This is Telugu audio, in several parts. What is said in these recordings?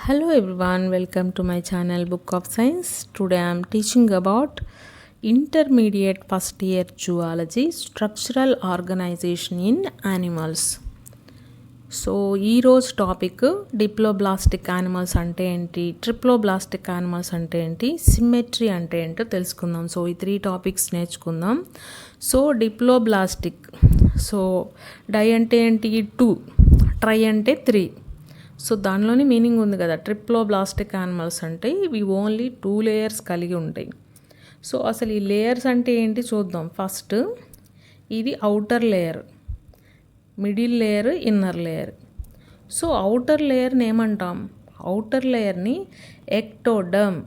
Hello everyone, welcome to my channel Book of Science. Today I am teaching about intermediate first year zoology structural organization in animals. So ఈరోజు టాపిక్ డిప్లోబ్లాస్టిక్ యానిమల్స్ అంటే ఏంటి, ట్రిప్లోబ్లాస్టిక్ యానిమల్స్ అంటే ఏంటి, సిమ్మెట్రీ అంటే ఏంటో తెలుసుకుందాం. సో ఈ 3 టాపిక్స్ నేర్చుకుందాం. సో డిప్లోబ్లాస్టిక్, సో డై అంటే ఏంటి 2, ట్రై అంటే 3. సో దానిలోని మీనింగ్ ఉంది కదా. ట్రిప్లోబ్లాస్టిక్ యానిమల్స్ అంటే ఇవి ఓన్లీ 2 లేయర్స్ కలిగి ఉంటాయి. సో అసలు ఈ లేయర్స్ అంటే ఏంటి చూద్దాం. ఫస్ట్ ఇది outer layer, middle layer, inner layer. So outer లేయర్ని ఏమంటాం, ఔటర్ లేయర్ని ఎక్టోడర్మ్,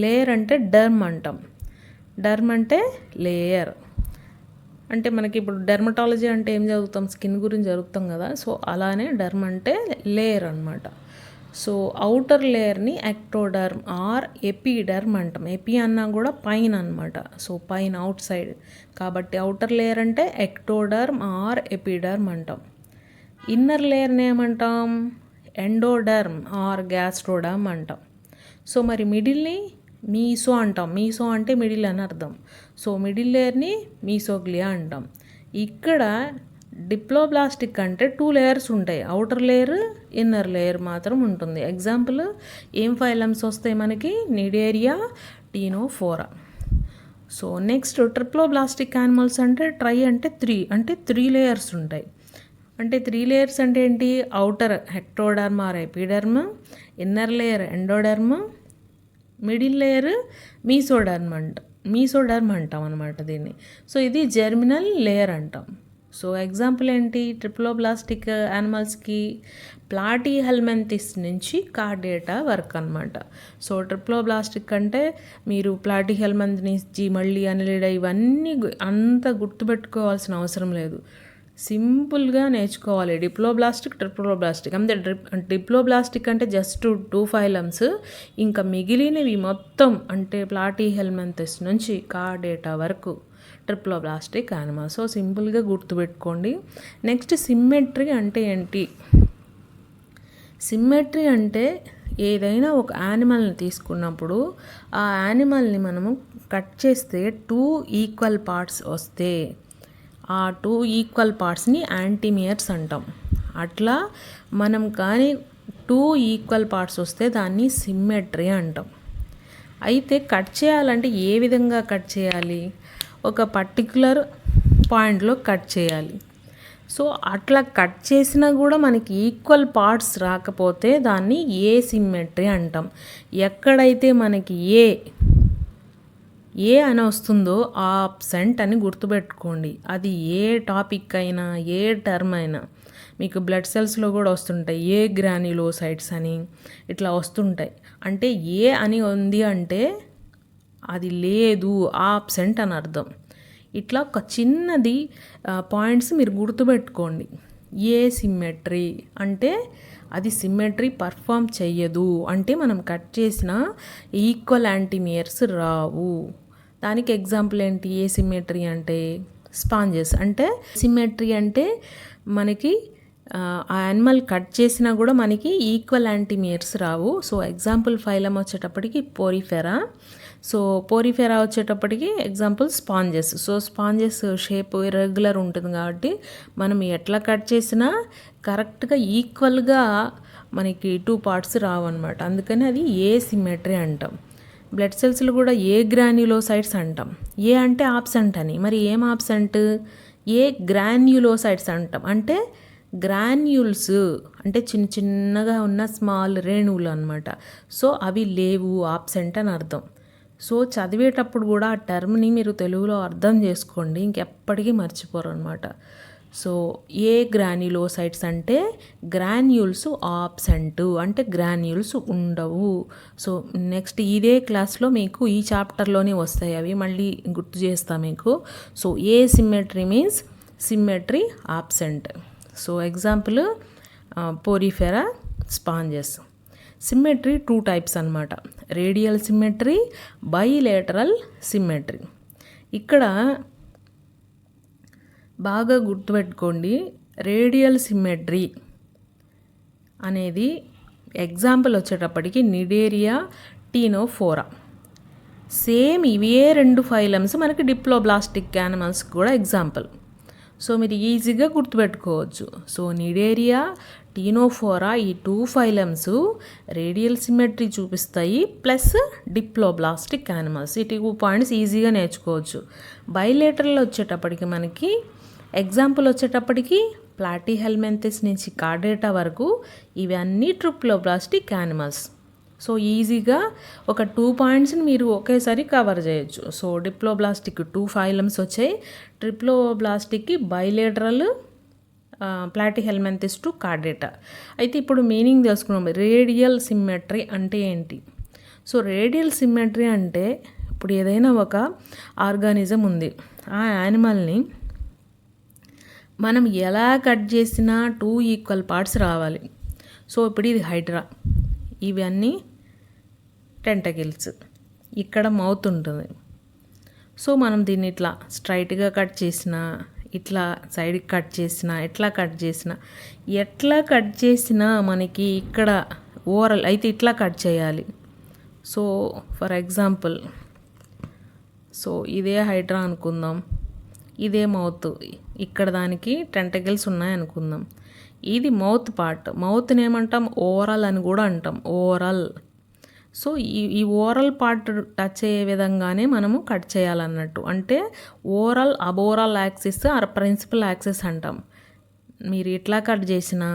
లేయర్ అంటే డర్మ్ అంటాం. డర్మ్ అంటే లేయర్ అంటే మనకి ఇప్పుడు డెర్మటాలజీ అంటే ఏం చదువుతాం, స్కిన్ గురించి చదువుతాం కదా. సో అలానే డర్మ్ అంటే లేయర్ అనమాట. సో ఔటర్ లేయర్ని ఎక్టోడర్మ్ ఆర్ ఎపిడర్మ్ అంటాం. ఎపి అన్నా కూడా పైన అనమాట. సో పైన అవుట్ సైడ్ కాబట్టి ఔటర్ లేయర్ అంటే ఎక్టోడర్మ్ ఆర్ ఎపిడర్మ్ అంటాం. ఇన్నర్ లేయర్ని ఏమంటాం, ఎండోడర్మ్ ఆర్ గ్యాస్ట్రోడర్మ్ అంటాం. సో మరి మిడిల్ని మీసో అంటాం. మీసో అంటే మిడిల్ అని అర్థం. సో మిడిల్ లేయర్ని మీసోగ్లియా అంటాం. ఇక్కడ డిప్లోబ్లాస్టిక్ అంటే 2 లేయర్స్ ఉంటాయి, ఔటర్ లేయర్, ఇన్నర్ లేయర్ మాత్రం ఉంటుంది. ఎగ్జాంపుల్ ఏం ఫైలమ్స్ వస్తాయి మనకి, Cnidaria, ctenophora. So next triploblastic animals అంటే ట్రై అంటే 3, అంటే 3 లేయర్స్ ఉంటాయి. అంటే 3 లేయర్స్ అంటే ఏంటి, outer ectoderm or epiderm, inner layer endoderm, middle layer mesoderm అంటాం అనమాట దీన్ని. సో ఇది జెర్మినల్ లేయర్ అంటాం. సో ఎగ్జాంపుల్ ఏంటి ట్రిప్లోబ్లాస్టిక్ యానిమల్స్కి, ప్లాటీహెల్మింథస్ నుంచి కార్డేటా వరకు అనమాట. సో ట్రిప్లోబ్లాస్టిక్ అంటే మీరు ప్లాటీహెల్మింథస్, మళ్ళీ అనిలిడా ఇవన్నీ అంత గుర్తుపెట్టుకోవాల్సిన అవసరం లేదు, సింపుల్గా నేర్చుకోవాలి. డిప్లోబ్లాస్టిక్, ట్రిప్లోబ్లాస్టిక్ అంతే. డిప్లోబ్లాస్టిక్ అంటే జస్ట్ 2 ఫైలమ్స్, ఇంకా మిగిలినవి మొత్తం అంటే ప్లాటీహెల్మింథస్ నుంచి కార్డేటా వరకు ట్రిప్లోబ్లాస్టిక్ యానిమల్. సో సింపుల్గా గుర్తుపెట్టుకోండి. నెక్స్ట్ సిమ్మెట్రీ అంటే ఏంటి. సిమ్మెట్రీ అంటే ఏదైనా ఒక యానిమల్ని తీసుకున్నప్పుడు ఆ యానిమల్ని మనము కట్ చేస్తే 2 ఈక్వల్ పార్ట్స్ వస్తే ఆ 2 ఈక్వల్ పార్ట్స్ని యాంటీమియర్స్ అంటాం. అట్లా మనం కానీ 2 ఈక్వల్ పార్ట్స్ వస్తే దాన్ని సిమ్మెట్రీ అంటాం. అయితే కట్ చేయాలంటే ఏ విధంగా కట్ చేయాలి, ఒక పర్టిక్యులర్ పాయింట్లో కట్ చేయాలి. సో అట్లా కట్ చేసినా కూడా మనకి ఈక్వల్ పార్ట్స్ రాకపోతే దాన్ని ఏ సిమ్మెట్రీ అంటాం. ఎక్కడైతే మనకి ఏ అని వస్తుందో ఆబ్సెంట్ అని గుర్తుపెట్టుకోండి. అది ఏ టాపిక్ అయినా, ఏ టర్మ్ అయినా. మీకు బ్లడ్ సెల్స్లో కూడా వస్తుంటాయి ఏ గ్రాన్యులోసైట్స్ అని, ఇట్లా వస్తుంటాయి. అంటే ఏ అని ఉంది అంటే అది లేదు, ఆబ్సెంట్ అని అర్థం. ఇట్లా ఒక చిన్నది పాయింట్స్ మీరు గుర్తుపెట్టుకోండి. ఏ సిమ్మెట్రీ అంటే అది సిమ్మెట్రీ పర్ఫామ్ చెయ్యదు, అంటే మనం కట్ చేసిన ఈక్వల్ యాంటీమియర్స్ రావు. దానికి ఎగ్జాంపుల్ ఏంటి, ఏ సిమ్మెట్రీ అంటే స్పాంజెస్. అంటే సిమ్మెట్రీ అంటే మనకి ఆ యానిమల్ కట్ చేసినా కూడా మనకి ఈక్వల్ యాంటీమియర్స్ రావు. సో ఎగ్జాంపుల్ ఫైలం వచ్చేటప్పటికి పోరిఫెరా. సో పోరిఫెరా వచ్చేటప్పటికి example sponges. So sponges shape irregular ఉంటుంది కాబట్టి మనం ఎట్లా కట్ చేసినా కరెక్ట్గా ఈక్వల్గా మనకి 2 పార్ట్స్ రావు అనమాట. అందుకని అది ఏ సిమ్మెట్రీ అంటాం. బ్లడ్ సెల్స్లు కూడా ఏ గ్రాన్యులోసైట్స్ అంటాం. ఏ అంటే ఆబ్సెంట్ అని, మరి ఏం ఆబ్సెంట్, ఏ గ్రాన్యులోసైట్స్ అంటాం. అంటే గ్రాన్యూల్స్ అంటే చిన్న చిన్నగా ఉన్న స్మాల్ రేణువులు అనమాట. సో అవి లేవు, ఆబ్సెంట్ అని అర్థం. సో చదివేటప్పుడు కూడా ఆ టర్మ్ని మీరు తెలుగులో అర్థం చేసుకోండి, ఇంకెప్పటికీ మర్చిపోరు అనమాట. సో ఏ గ్రాన్యులోసైట్స్ అంటే గ్రాన్యూల్స్ ఆబ్సెంట్, అంటే గ్రాన్యూల్స్ ఉండవు. సో నెక్స్ట్ ఇదే క్లాస్లో మీకు ఈ చాప్టర్లోనే వస్తాయి, అవి మళ్ళీ గుర్తు చేస్తా మీకు. So asymmetry means symmetry absent. So example porifera, sponges. Symmetry 2 types అనమాట, రేడియల్ సిమ్మెట్రీ, బైలేటరల్ సిమ్మెట్రీ. ఇక్కడ బాగా గుర్తుపెట్టుకోండి, రేడియల్ సిమ్మెట్రీ అనేది ఎగ్జాంపుల్ వచ్చేటప్పటికి నిడేరియా టీనోఫోరా. సేమ్ ఇవే 2 ఫైలమ్స్ మనకి డిప్లోబ్లాస్టిక్ యానిమల్స్ కూడా ఎగ్జాంపుల్. సో మీరు ఈజీగా గుర్తుపెట్టుకోవచ్చు. సో నిడేరియా టీనోఫోరా ఈ 2 ఫైలమ్స్ రేడియల్ సిమెట్రీ చూపిస్తాయి, ప్లస్ డిప్లోబ్లాస్టిక్ యానిమల్స్. ఈ 2 పాయింట్స్ ఈజీగా నేర్చుకోవచ్చు. బైలేటరల్ వచ్చేటప్పటికి మనకి ఎగ్జాంపుల్ వచ్చేటప్పటికి ప్లాటీహెల్మింథస్ నుంచి కార్డేటా వరకు ఇవన్నీ ట్రిప్లోబ్లాస్టిక్ యానిమల్స్. సో ఈజీగా ఒక 2 పాయింట్స్ని మీరు ఒకేసారి కవర్ చేయొచ్చు. సో డిప్లోబ్లాస్టిక్ 2 ఫైలమ్స్ వచ్చాయి, ట్రిప్లోబ్లాస్టిక్కి బైలేటరల్ ప్లాటీహెల్మింథస్ టు కార్డేటా. అయితే ఇప్పుడు మీనింగ్ తెలుసుకున్నాం. రేడియల్ సిమ్మెట్రీ అంటే ఏంటి? సో రేడియల్ సిమ్మెట్రీ అంటే ఇప్పుడు ఏదైనా ఒక ఆర్గానిజం ఉంది, ఆ యానిమల్ని మనం ఎలా కట్ చేసినా 2 ఈక్వల్ పార్ట్స్ రావాలి. సో ఇప్పుడు ఇది హైడ్రా, ఇవన్నీ టెంటకిల్స్, ఇక్కడ మౌత్ ఉంటుంది. సో మనం దీన్ని ఇట్లా స్ట్రైట్గా కట్ చేసినా, ఇట్లా సైడ్కి కట్ చేసినా, ఎట్లా కట్ చేసినా మనకి ఇక్కడ ఓవరాల్ అయితే ఇట్లా కట్ చేయాలి. సో ఫర్ ఎగ్జాంపుల్, సో ఇదే హైడ్రా అనుకుందాం, ఇదే మౌత్, ఇక్కడ దానికి టెంటకిల్స్ ఉన్నాయి అనుకుందాం. ఇది మౌత్ పార్ట్, మౌత్ని ఏమంటాం? ఓవరాల్ అని కూడా అంటాం, ఓవరాల్. సో ఈ ఓవరాల్ పార్ట్ టచ్ అయ్యే విధంగానే మనము కట్ చేయాలన్నట్టు. అంటే oral aboral axis or principal axis అంటాం. మీరు ఇట్లా కట్ చేసినా,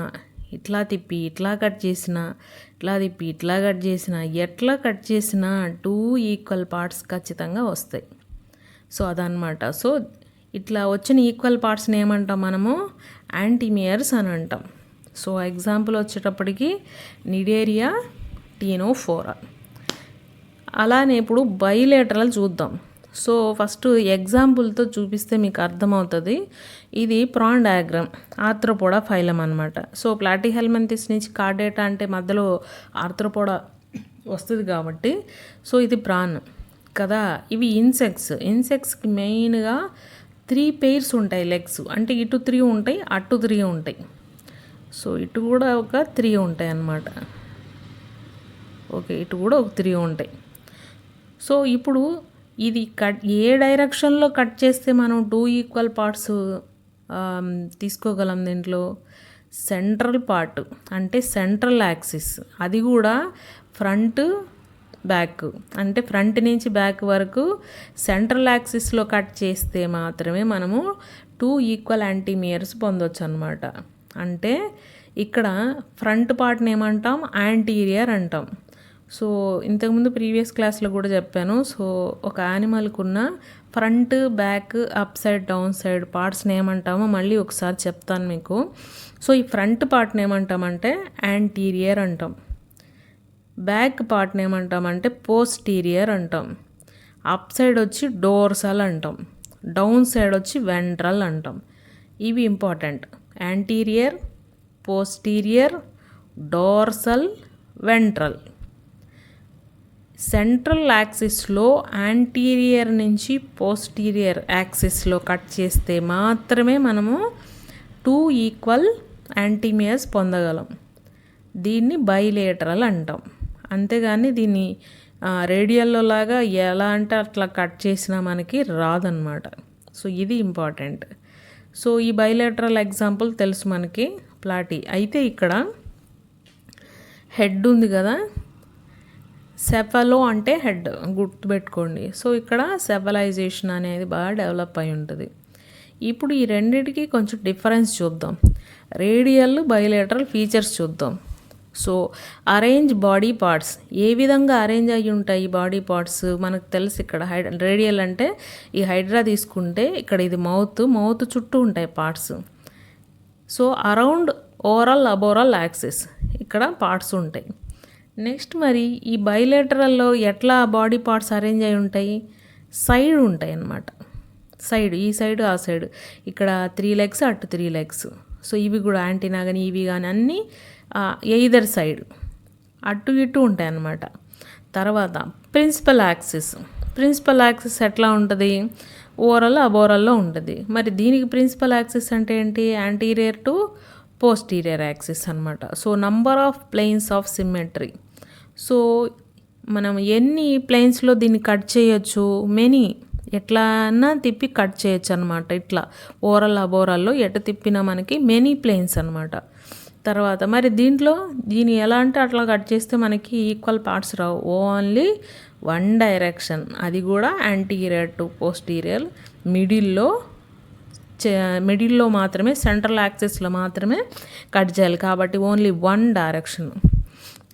ఇట్లా తిప్పి ఇట్లా కట్ చేసినా, ఇట్లా తిప్పి ఇట్లా కట్ చేసినా, ఎట్లా కట్ చేసినా 2 ఈక్వల్ పార్ట్స్ ఖచ్చితంగా వస్తాయి. సో అదనమాట. సో ఇట్లా వచ్చిన ఈక్వల్ పార్ట్స్ని ఏమంటాం మనము? యాంటీమియర్స్ అని అంటాం. సో ఎగ్జాంపుల్ వచ్చేటప్పటికి నిడేరియా టీనోఫోరా. అలానే ఇప్పుడు బైలేటరల్ చూద్దాం. సో ఫస్ట్ ఎగ్జాంపుల్తో చూపిస్తే మీకు అర్థమవుతుంది. ఇది ప్రాన్ డయాగ్రామ్, ఆర్థ్రోపోడా ఫైలం అనమాట. సో ప్లాటీహెల్మింథస్ నుంచి కార్డేటా అంటే మధ్యలో ఆర్థ్రోపోడా వస్తుంది కాబట్టి, సో ఇది ప్రాన్ కదా. ఇవి ఇన్సెక్ట్స్కి మెయిన్గా 3 pairs ఉంటాయి లెగ్స్. అంటే ఇటు 3 ఉంటాయి, అటు 3 ఉంటాయి. సో ఇటు కూడా ఒక 3 ఉంటాయి అన్నమాట. ఓకే, ఇటు కూడా ఒక 3 ఉంటాయి. సో ఇప్పుడు ఇది ఏ డైరెక్షన్లో కట్ చేస్తే మనం 2 ఈక్వల్ పార్ట్స్ తీసుకోగలం? దీంట్లో సెంట్రల్ పార్ట్ అంటే సెంట్రల్ యాక్సిస్, అది కూడా ఫ్రంట్ బ్యాక్, అంటే ఫ్రంట్ నుంచి బ్యాక్ వరకు సెంట్రల్ యాక్సిస్లో కట్ చేస్తే మాత్రమే మనము 2 ఈక్వల్ యాంటీమియర్స్ పొందొచ్చు అనమాట. అంటే ఇక్కడ ఫ్రంట్ పార్ట్ని ఏమంటాం? యాంటీరియర్ అంటాం. సో ఇంతకుముందు ప్రీవియస్ క్లాస్లో కూడా చెప్పాను. సో ఒక యానిమల్కి ఉన్న front, back, up side, down side పార్ట్స్ని ఏమంటామో మళ్ళీ ఒకసారి చెప్తాను మీకు. సో ఈ ఫ్రంట్ పార్ట్ని ఏమంటామంటే యాంటీరియర్ అంటాం, బ్యాక్ పార్ట్ని ఏమంటామంటే పోస్టీరియర్ అంటాం, అప్ సైడ్ వచ్చి డోర్సల్ అంటాం, డౌన్ సైడ్ వచ్చి వెంట్రల్ అంటాం. ఇవి important. Anterior, posterior, dorsal, ventral. Central యాక్సిస్లో యాంటీరియర్ నుంచి పోస్టీరియర్ యాక్సిస్లో కట్ చేస్తే మాత్రమే మనము 2 ఈక్వల్ యాంటీమియర్స్ పొందగలం. దీన్ని బైలేటరల్ అంటాం. అంతేగాని దీన్ని రేడియల్లో లాగా ఎలా అంటే అట్లా కట్ చేసినా మనకి రాదనమాట. సో ఇది ఇంపార్టెంట్. సో ఈ బైలేటరల్ ఎగ్జాంపుల్ తెలుసు మనకి ప్లాటీ. అయితే ఇక్కడ హెడ్ ఉంది కదా, సెఫలో అంటే హెడ్ గుర్తుపెట్టుకోండి. సో ఇక్కడ సెఫలైజేషన్ అనేది బాగా డెవలప్ అయి ఉంటుంది. ఇప్పుడు ఈ రెండింటికి కొంచెం డిఫరెన్స్ చూద్దాం. రేడియల్, బైలేటరల్ ఫీచర్స్ చూద్దాం. సో అరేంజ్ బాడీ పార్ట్స్, ఏ విధంగా అరేంజ్ అయ్యి ఉంటాయి ఈ బాడీ పార్ట్స్ మనకు తెలుసు. ఇక్కడ రేడియల్ అంటే ఈ హైడ్రా తీసుకుంటే ఇక్కడ ఇది మౌత్ చుట్టూ ఉంటాయి parts. So around oral aboral axis ఇక్కడ పార్ట్స్ ఉంటాయి. నెక్స్ట్ మరి ఈ బైలేటరల్లో ఎట్లా బాడీ పార్ట్స్ అరేంజ్ అయి ఉంటాయి? సైడ్ ఉంటాయి అన్నమాట. సైడ్, ఈ సైడ్ ఆ సైడ్, ఇక్కడ 3 legs, అటు 3 legs. సో ఇవి కూడా యాంటీనా కానీ ఇవి కానీ అన్నీ ఎయిదర్ సైడ్ అటు ఇటు ఉంటాయి అన్నమాట. తర్వాత ప్రిన్సిపల్ యాక్సిస్ ఎట్లా ఉంటుంది? ఓవరాల్ అబోరల్లో ఉంటుంది. మరి దీనికి ప్రిన్సిపల్ యాక్సిస్ అంటే ఏంటి? యాంటీరియర్ టు పోస్టీరియర్ యాక్సిస్ అనమాట. So number of planes of symmetry. So మనం ఎన్ని ప్లేన్స్లో దీన్ని కట్ చేయొచ్చు, మెనీ ఎట్లా అన్నా తిప్పి కట్ చేయొచ్చు అనమాట. ఇట్లా ఓరల్ అబోరల్లో ఎట తిప్పినా మనకి మెనీ ప్లేన్స్ అనమాట. తర్వాత మరి దీన్ని ఎలా అంటే అట్లా కట్ చేస్తే మనకి ఈక్వల్ పార్ట్స్ రావు, ఓన్లీ వన్ డైరెక్షన్, అది కూడా యాంటీరియర్ టు పోస్టీరియర్, మిడిల్లో మాత్రమే, సెంట్రల్ యాక్సిస్లో మాత్రమే కట్ చేయాలి కాబట్టి ఓన్లీ వన్ డైరెక్షన్.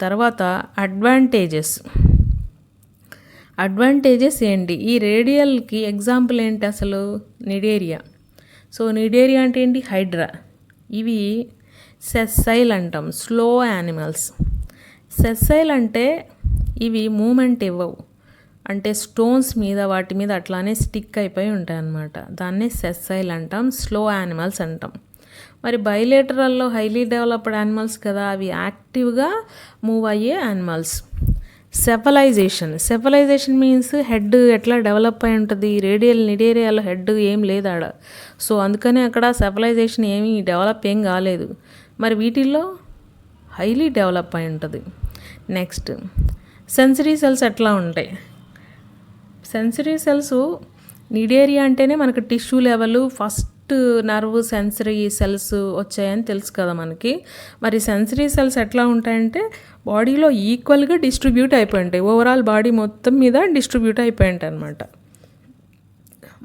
తర్వాత అడ్వాంటేజెస్ ఏంటి, ఈ రేడియల్కి ఎగ్జాంపుల్ ఏంటి అసలు, నిడేరియా. సో నిడేరియా అంటే ఏంటి, హైడ్రా. ఇవి సెస్సైల్ అంటాం, స్లో యానిమల్స్. సెస్సైల్ అంటే ఇవి మూమెంట్ ఇవ్వవు, అంటే స్టోన్స్ మీద వాటి మీద అట్లానే స్టిక్ అయిపోయి ఉంటాయి అన్నమాట. దాన్నే సెస్సైల్ అంటాం, స్లో యానిమల్స్ అంటాం. మరి బైలేటరల్లో హైలీ డెవలప్డ్ యానిమల్స్ కదా, అవి యాక్టివ్గా మూవ్ అయ్యే యానిమల్స్. సెఫలైజేషన్ మీన్స్ హెడ్ ఎట్లా డెవలప్ అయి ఉంటుంది, నిడేరియాలో హెడ్ ఏం లేదు ఆడ. సో అందుకనే అక్కడ సెఫలైజేషన్ డెవలప్ ఏం కాలేదు. మరి వీటిల్లో హైలీ డెవలప్ అయి ఉంటుంది. నెక్స్ట్ సెన్సరీ సెల్స్ ఎట్లా ఉంటాయి, సెన్సరీ సెల్స్ నిడేరియా అంటేనే మనకు tissue level first nerve sensory cells వచ్చాయని తెలుసు కదా మనకి. మరి సెన్సరీ సెల్స్ ఎట్లా ఉంటాయంటే బాడీలో ఈక్వల్గా డిస్ట్రిబ్యూట్ అయిపోయి ఉంటాయి, ఓవరాల్ బాడీ మొత్తం మీద డిస్ట్రిబ్యూట్ అయిపోయి ఉంటాయి అనమాట.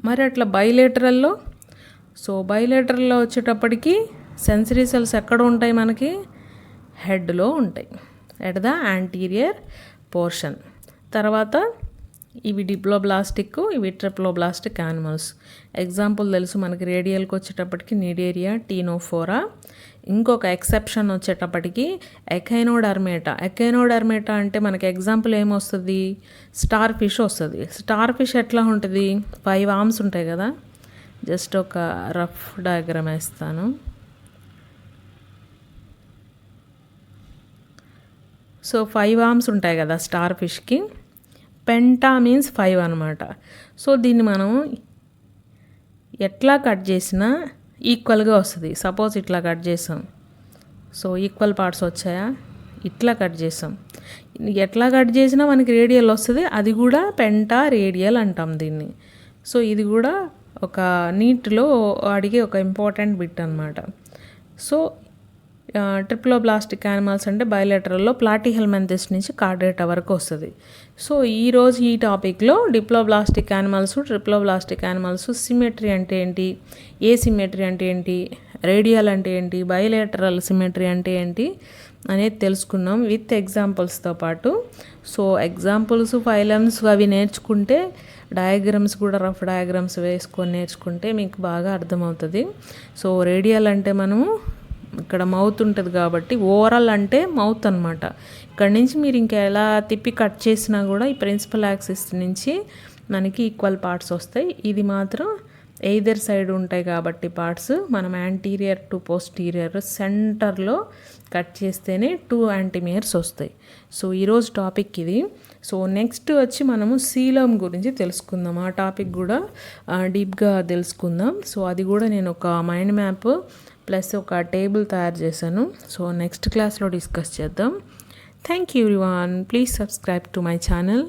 మరి అట్లా బైలేటరల్లో వచ్చేటప్పటికి సెన్సరీ సెల్స్ ఎక్కడ ఉంటాయి మనకి, హెడ్లో ఉంటాయి, ఎట్ ద యాంటీరియర్ పోర్షన్. తర్వాత ఇవి డిప్లోబ్లాస్టిక్, ఇవి ట్రిప్లోబ్లాస్టిక్ యానిమల్స్. ఎగ్జాంపుల్ తెలుసు మనకి రేడియల్కి వచ్చేటప్పటికి నిడేరియా, టీనోఫోరా. ఇంకొక ఎక్సెప్షన్ వచ్చేటప్పటికి ఎకైనోడర్మేటా అంటే మనకి ఎగ్జాంపుల్ ఏమొస్తుంది, స్టార్ ఫిష్ వస్తుంది. స్టార్ ఫిష్ ఎట్లా ఉంటుంది, 5 ఆర్మ్స్ ఉంటాయి కదా. జస్ట్ ఒక రఫ్ డయాగ్రామ్ వేస్తాను. సో 5 ఆర్మ్స్ ఉంటాయి కదా స్టార్ ఫిష్కి. పెంటా మీన్స్ 5 అనమాట. సో దీన్ని మనం ఎట్లా కట్ చేసినా ఈక్వల్గా వస్తుంది. సపోజ్ ఇట్లా కట్ చేసాం, సో ఈక్వల్ పార్ట్స్ వచ్చాయా, ఇట్లా కట్ చేసాం, ఎట్లా కట్ చేసినా మనకి రేడియల్ వస్తుంది, అది కూడా పెంటా రేడియల్ అంటాం దీన్ని. సో ఇది కూడా ఒక నీట్లో అడిగే ఒక ఇంపార్టెంట్ బిట్ అనమాట. సో ట్రిప్లోబ్లాస్టిక్ యానిమల్స్ అంటే బైలేటరల్లో ప్లాటిహెల్మింథస్ నుంచి కార్డేటా వరకు వస్తుంది. సో ఈరోజు ఈ టాపిక్లో diploblastic animals, triploblastic animals, symmetry అంటే ఏంటి, సిమెట్రీ అంటే ఏంటి, రేడియల్ అంటే ఏంటి, బైలేటరల్ సిమెట్రీ అంటే ఏంటి అనేది తెలుసుకున్నాం విత్ ఎగ్జాంపుల్స్తో పాటు. సో ఎగ్జాంపుల్స్, ఫైలమ్స్ అవి నేర్చుకుంటే, డయాగ్రామ్స్ కూడా రఫ్ డయాగ్రామ్స్ వేసుకొని నేర్చుకుంటే మీకు బాగా అర్థమవుతుంది. సో రేడియల్ అంటే మనము ఇక్కడ మౌత్ ఉంటుంది కాబట్టి, ఓవరాల్ అంటే మౌత్ అనమాట. ఇక్కడ నుంచి మీరు ఇంకా ఎలా తిప్పి కట్ చేసినా కూడా ఈ ప్రిన్సిపల్ యాక్సిస్ నుంచి మనకి ఈక్వల్ పార్ట్స్ వస్తాయి. ఇది మాత్రం ఎయిదర్ సైడ్ ఉంటాయి కాబట్టి పార్ట్స్ మనం యాంటీరియర్ టు పోస్టీరియర్ సెంటర్లో కట్ చేస్తేనే 2 యాంటీమియర్స్ వస్తాయి. సో ఈరోజు టాపిక్ ఇది. సో నెక్స్ట్ వచ్చి మనము సీలోమ్ గురించి తెలుసుకుందాం. ఆ టాపిక్ కూడా డీప్గా తెలుసుకుందాం. సో అది కూడా నేను ఒక మైండ్ మ్యాప్ ప్లస్ ఒక టేబుల్ తయారు చేశాను. సో నెక్స్ట్ క్లాస్లో డిస్కస్ చేద్దాం. Thank you everyone. Please subscribe to my channel.